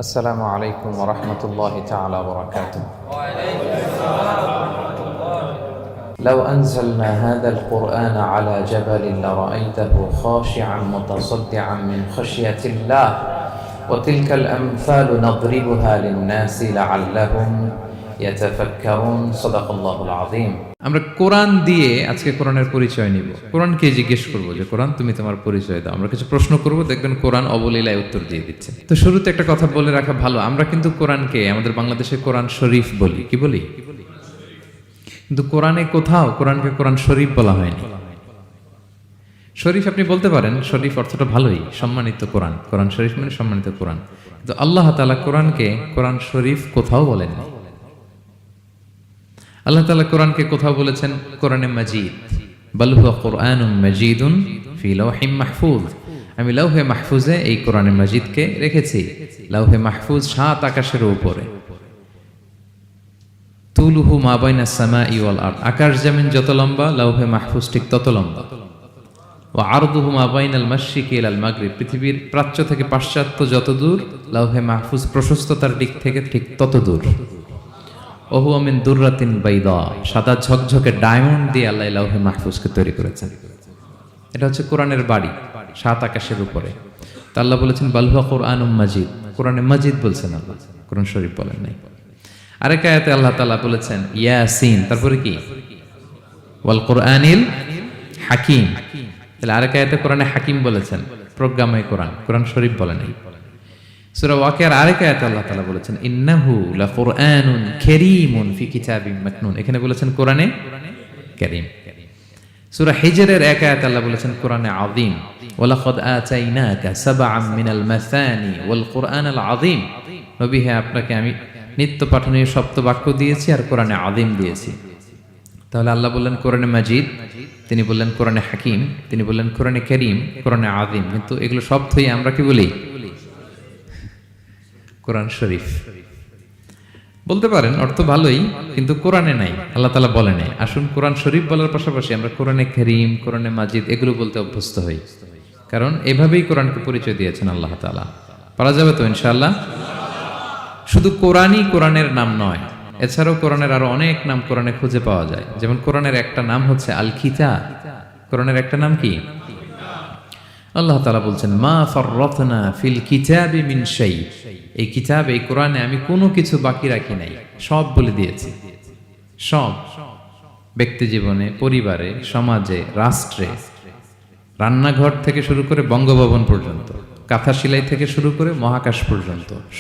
السلام عليكم ورحمة الله تعالى وبركاته. لو أنزلنا هذا القرآن على جبل لرأيته خاشعا متصدعا من خشية الله وتلك الأمثال نضربها للناس لعلهم يتفكرون. صدق الله العظيم. আমরা কোরআন দিয়ে আজকে কোরআনের পরিচয় নিব। কোরআনকে জিজ্ঞেস করব যে কোরআন তুমি তোমার পরিচয় দাও। আমরা কিছু প্রশ্ন করব, দেখবেন কোরআন অবলীলায় উত্তর দিয়ে দিচ্ছে। তো শুরুতে একটা কথা বলে রাখা ভালো, আমরা কিন্তু কোরআনকে আমাদের বাংলাদেশে কোরআন শরীফ বলি। কি বলি? কিন্তু কোরআনে কোথাও কোরআনকে কোরআন শরীফ বলা হয়নি। শরীফ আপনি বলতে পারেন, শরীফ অর্থটা ভালোই, সম্মানিত কোরআন। কোরআন শরীফ মানে সম্মানিত কোরআন। কিন্তু আল্লাহ তাআলা কোরআনকে কোরআন শরীফ কোথাও বলেননি। আল্লাহ তাআলা কোরআনকে কোথাও বলেছেন কোরআনে মাজিদ, বাল হুয়া কুরআনুম মাজিদুন ফি লাওহিম মাহফুজ। আমি লাওহে মাহফুজে এই কোরআনে মাজিদকে রেখেছি। লাওহে মাহফুজ 7 আকাশের উপরে। তুলুহু মা বাইনাস সামাই ওয়াল আরদ, আকাশ জমিন যত লম্বা লাওহে মাহফুজ ঠিক তত লম্বা। ওয়া আরদুহু মা বাইনাল মাশরিকি ইলাল মাগরিব, পৃথিবীর প্রাচ্য থেকে পাশ্চাত্য যত দূর লাওহে মাহফুজ প্রশস্ততার দিক থেকে ঠিক তত দূর। ওহু মিন দুররাতিন বাইদা, সাদা ঝকঝকে ডায়মন্ড দিয়ে আল্লাহ লাওহে মাহফুজকে তৈরি করেছেন। এটা হচ্ছে কোরআনের বাড়ি 7 আকাশের উপরে। তা আল্লাহ বলেছেন বাল হুয়া কুরআনুম মাজিদ, কোরআনে মাজিদ বলছেন আল্লাহ, কোরআন শরীফ বলেন নাই। আরেক আয়াতে আল্লাহ তাআলা বলেছেন ইয়াসিন, তারপরে কি ওয়াল কুরআনিল হাকিম। তাহলে আরেক আয়াতে কোরআনে হাকিম বলেছেন, প্রজ্ঞাময় কোরআন, কোরআন শরীফ বলেন নাই। সূরা ওয়াকিয়ার আরেক আয়াতে আল্লাহ তাআলা বলেছেন ইন্নাহু লাকুরআনুন কারীমুন ফি কিতাবিম মাকনুন, এখানে বলেছেন কোরআনে কারীম। সূরা হিজরের এক আয়াতে আল্লাহ বলেছেন কোরআনে আযীম, ওয়ালাকাদ আতাইনাকা সাবআম মিনাল মাসানি ওয়াল কুরআনাল আযীম। নবী হে, আপনাকে আমি নিত্য পাঠনীয় সপ্ত বাক্য দিয়েছি আর কোরআনে আযীম দিয়েছি। তাহলে আল্লাহ বললেন কোরআনে মাজিদ, তিনি বললেন কোরআনে হাকিম, তিনি বললেন কোরআনে কারীম, কোরআনে আযীম। কিন্তু এগুলো সব থেকে আমরা কি বলি? কোরআন শরীফ বলতে পারেন, অর্থ ভালোই, কিন্তু কোরআনে নাই, আল্লাহ তাআলা বলে নাই। আসুন কোরআন শরীফ বলার পাশাপাশি আমরা কোরআনে কারীম, কোরআনে মাজিদ এগুলো বলতে অভ্যস্ত হই, কারণ এভাবেই কোরআনকে পরিচয় দিয়েছেন আল্লাহ তাআলা। পারা যাবে তো ইনশাআল্লাহ? শুধু কোরআনই কোরআনের নাম নয়, এছাড়াও কোরআনের আরো অনেক নাম কোরআনে খুঁজে পাওয়া যায়। যেমন কোরআনের একটা নাম হচ্ছে আল কিতাব। কোরআনের একটা নাম কি? আল্লাহ তাআলা বলছেন মা ফাররাতনা ফিল কিতাবি মিন শাই, এই কিতাব, এই কোরআনে আমি কোনো কিছু বাকি রাখি নাই, সব বলে দিয়েছি। সব, ব্যক্তি জীবনে, পরিবারে, সমাজে, রাষ্ট্রে, রান্নাঘর থেকে শুরু করে বঙ্গভবন পর্যন্ত, কাঁথা সেলাই থেকে শুরু করে মহাকাশ পর্যন্ত